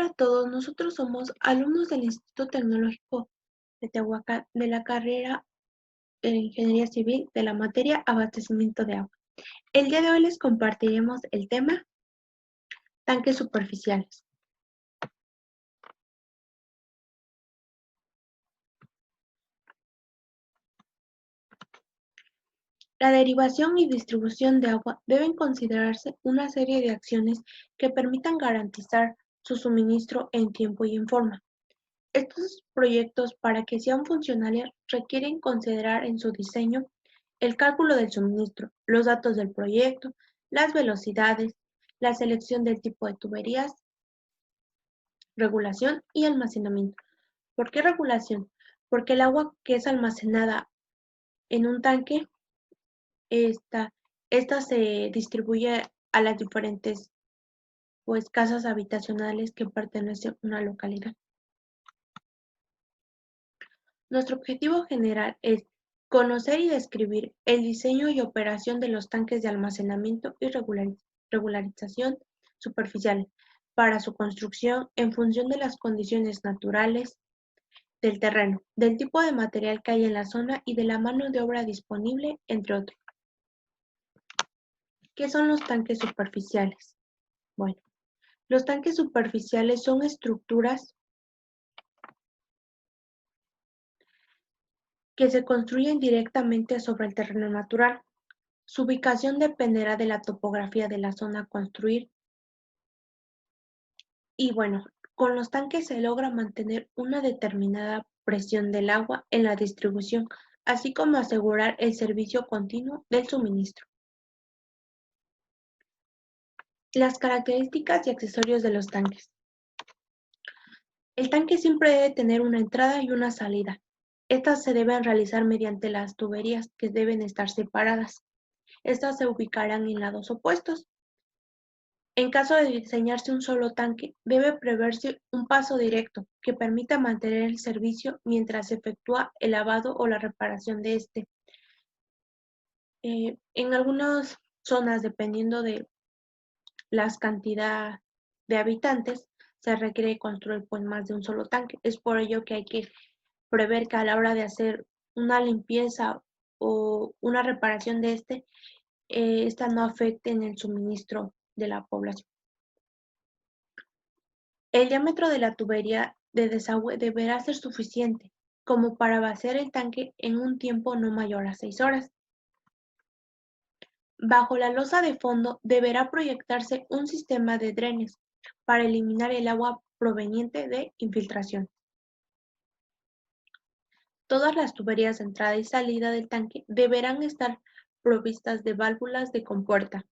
Hola a todos, nosotros somos alumnos del Instituto Tecnológico de Tehuacán de la carrera de Ingeniería Civil de la materia Abastecimiento de Agua. El día de hoy les compartiremos el tema tanques superficiales. La derivación y distribución de agua deben considerarse una serie de acciones que permitan garantizar su suministro en tiempo y en forma. Estos proyectos, para que sean funcionales, requieren considerar en su diseño el cálculo del suministro, los datos del proyecto, las velocidades, la selección del tipo de tuberías, regulación y almacenamiento. ¿Por qué regulación? Porque el agua que es almacenada en un tanque, esta, esta se distribuye a las diferentes casas habitacionales que pertenecen a una localidad. Nuestro objetivo general es conocer y describir el diseño y operación de los tanques de almacenamiento y regularización superficial para su construcción en función de las condiciones naturales del terreno, del tipo de material que hay en la zona y de la mano de obra disponible, entre otros. ¿Qué son los tanques superficiales? Bueno, los tanques superficiales son estructuras que se construyen directamente sobre el terreno natural. Su ubicación dependerá de la topografía de la zona a construir. Y bueno, con los tanques se logra mantener una determinada presión del agua en la distribución, así como asegurar el servicio continuo del suministro. Las características y accesorios de los tanques. El tanque siempre debe tener una entrada y una salida. Estas se deben realizar mediante las tuberías que deben estar separadas. Estas se ubicarán en lados opuestos. En caso de diseñarse un solo tanque, debe preverse un paso directo que permita mantener el servicio mientras se efectúa el lavado o la reparación de este. En algunas zonas, dependiendo de las cantidades de habitantes, se requiere construir más de un solo tanque. Es por ello que hay que prever que a la hora de hacer una limpieza o una reparación de esta no afecte en el suministro de la población. El diámetro de la tubería de desagüe deberá ser suficiente como para vaciar el tanque en un tiempo no mayor a 6 horas. Bajo la losa de fondo deberá proyectarse un sistema de drenes para eliminar el agua proveniente de infiltración. Todas las tuberías de entrada y salida del tanque deberán estar provistas de válvulas de compuerta.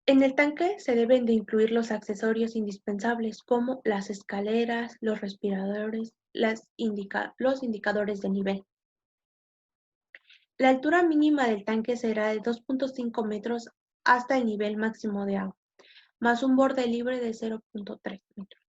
En el tanque se deben de incluir los accesorios indispensables como las escaleras, los respiradores, los indicadores de nivel. La altura mínima del tanque será de 2.5 metros hasta el nivel máximo de agua, más un borde libre de 0.3 metros.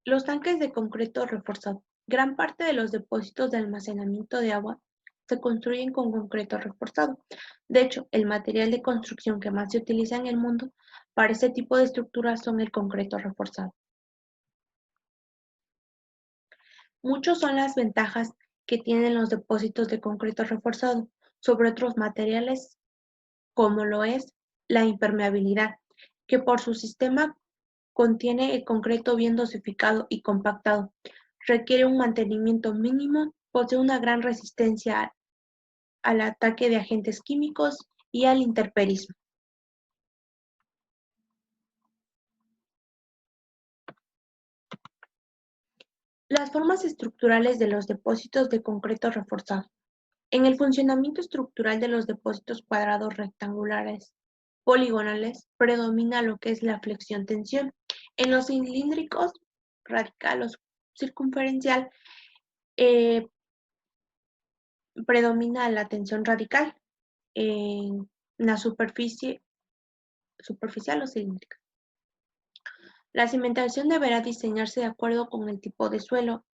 Los tanques de concreto reforzado. Gran parte de los depósitos de almacenamiento de agua se construyen con concreto reforzado. De hecho, el material de construcción que más se utiliza en el mundo para este tipo de estructuras son el concreto reforzado. Muchas son las ventajas que tienen los depósitos de concreto reforzado sobre otros materiales, como lo es la impermeabilidad, que por su sistema contiene el concreto bien dosificado y compactado, requiere un mantenimiento mínimo, posee una gran resistencia al ataque de agentes químicos y al intemperismo. Las formas estructurales de los depósitos de concreto reforzado. En el funcionamiento estructural de los depósitos cuadrados rectangulares poligonales predomina lo que es la flexión-tensión. En los cilíndricos radical o circunferencial predomina la tensión radical en la superficie superficial o cilíndrica. La cimentación deberá diseñarse de acuerdo con el tipo de suelo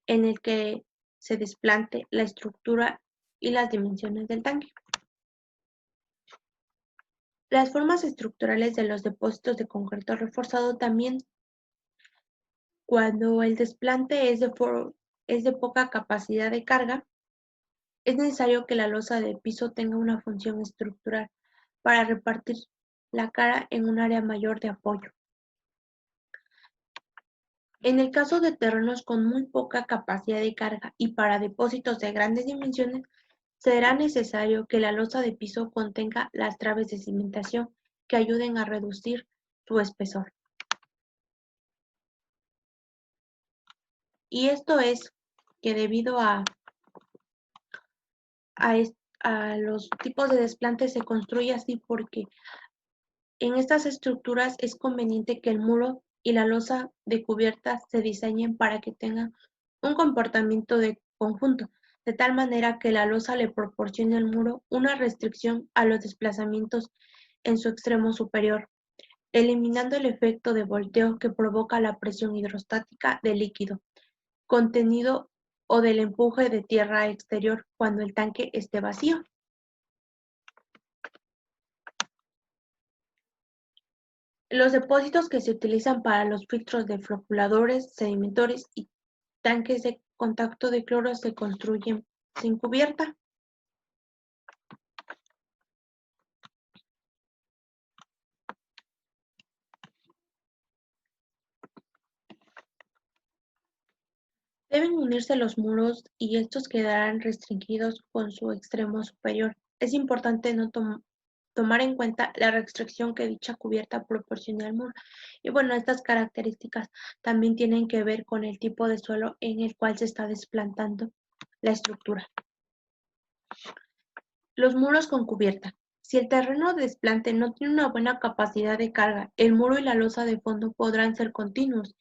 en el que se desplante la estructura y las dimensiones del tanque. Las formas estructurales de los depósitos de concreto reforzado también, cuando el desplante es de poca capacidad de carga, es necesario que la losa de piso tenga una función estructural para repartir la carga en un área mayor de apoyo. En el caso de terrenos con muy poca capacidad de carga y para depósitos de grandes dimensiones, será necesario que la losa de piso contenga las traves de cimentación que ayuden a reducir su espesor. Y esto es que debido a los tipos de desplante se construye así porque en estas estructuras es conveniente que el muro y la losa de cubierta se diseñen para que tengan un comportamiento de conjunto, de tal manera que la losa le proporcione al muro una restricción a los desplazamientos en su extremo superior, eliminando el efecto de volteo que provoca la presión hidrostática del líquido contenido o del empuje de tierra exterior cuando el tanque esté vacío. Los depósitos que se utilizan para los filtros de floculadores, sedimentores y tanques de contacto de cloro se construyen sin cubierta. Deben unirse los muros y estos quedarán restringidos con su extremo superior. Es importante no tomar en cuenta la restricción que dicha cubierta proporciona al muro. Y bueno, estas características también tienen que ver con el tipo de suelo en el cual se está desplantando la estructura. Los muros con cubierta. Si el terreno de desplante no tiene una buena capacidad de carga, el muro y la losa de fondo podrán ser continuos,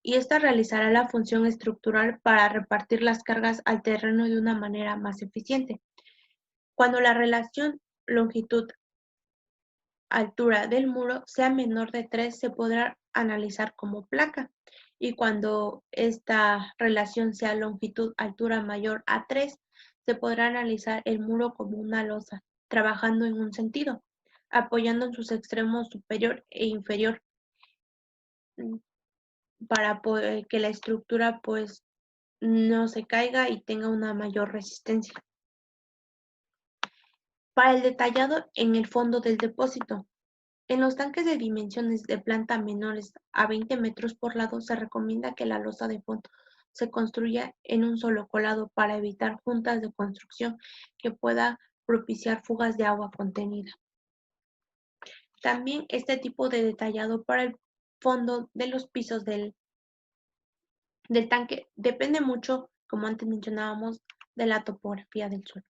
y esta realizará la función estructural para repartir las cargas al terreno de una manera más eficiente. Cuando la relación longitud-altura del muro sea menor de 3, se podrá analizar como placa, y cuando esta relación sea longitud-altura mayor a 3, se podrá analizar el muro como una losa, trabajando en un sentido, apoyando en sus extremos superior e inferior para que la estructura pues no se caiga y tenga una mayor resistencia. Para el detallado en el fondo del depósito. En los tanques de dimensiones de planta menores a 20 metros por lado se recomienda que la losa de fondo se construya en un solo colado para evitar juntas de construcción que pueda propiciar fugas de agua contenida. También este tipo de detallado para el fondo de los pisos del tanque depende mucho, como antes mencionábamos, de la topografía del suelo.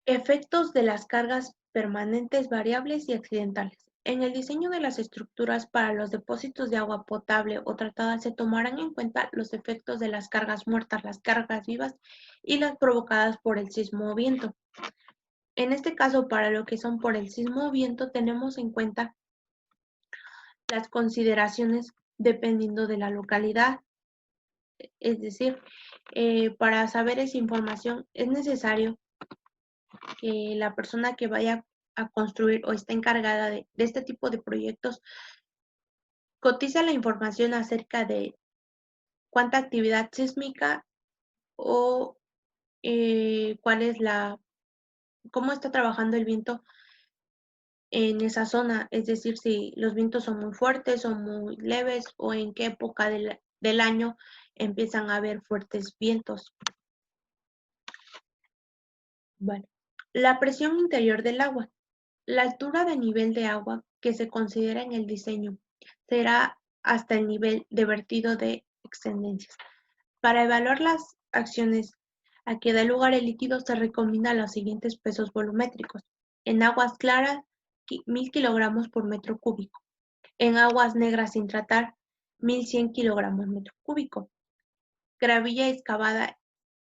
Efectos de las cargas permanentes, variables y accidentales. En el diseño de las estructuras para los depósitos de agua potable o tratada se tomarán en cuenta los efectos de las cargas muertas, las cargas vivas y las provocadas por el sismo o viento. En este caso, para lo que son por el sismo o viento, tenemos en cuenta las consideraciones dependiendo de la localidad. Es decir, para saber esa información es necesario que la persona que vaya a construir o está encargada de este tipo de proyectos cotiza la información acerca de cuánta actividad sísmica o cuál es cómo está trabajando el viento en esa zona, es decir, si los vientos son muy fuertes o muy leves o en qué época del año empiezan a haber fuertes vientos. Bueno, la presión interior del agua. La altura de nivel de agua que se considera en el diseño será hasta el nivel de vertido de excedencias. Para evaluar las acciones a que da lugar el líquido se recomiendan los siguientes pesos volumétricos. En aguas claras, 1000 kilogramos por metro cúbico. En aguas negras sin tratar, 1100 kilogramos metro cúbico. Gravilla excavada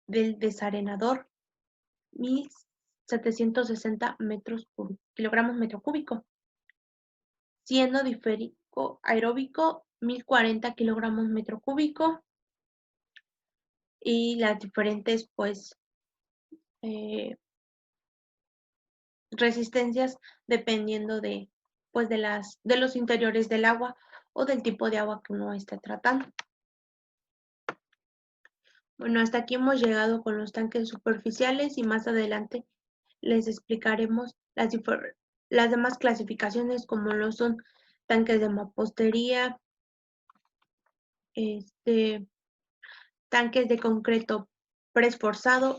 del desarenador, 1760 kilogramos metro cúbico. Siendo diférico aeróbico, 1040 kilogramos metro cúbico. Y las diferentes, pues, resistencias dependiendo de, pues de los interiores del agua o del tipo de agua que uno esté tratando. Bueno, hasta aquí hemos llegado con los tanques superficiales y más adelante les explicaremos las demás clasificaciones como lo son tanques de mampostería, tanques de concreto preesforzado,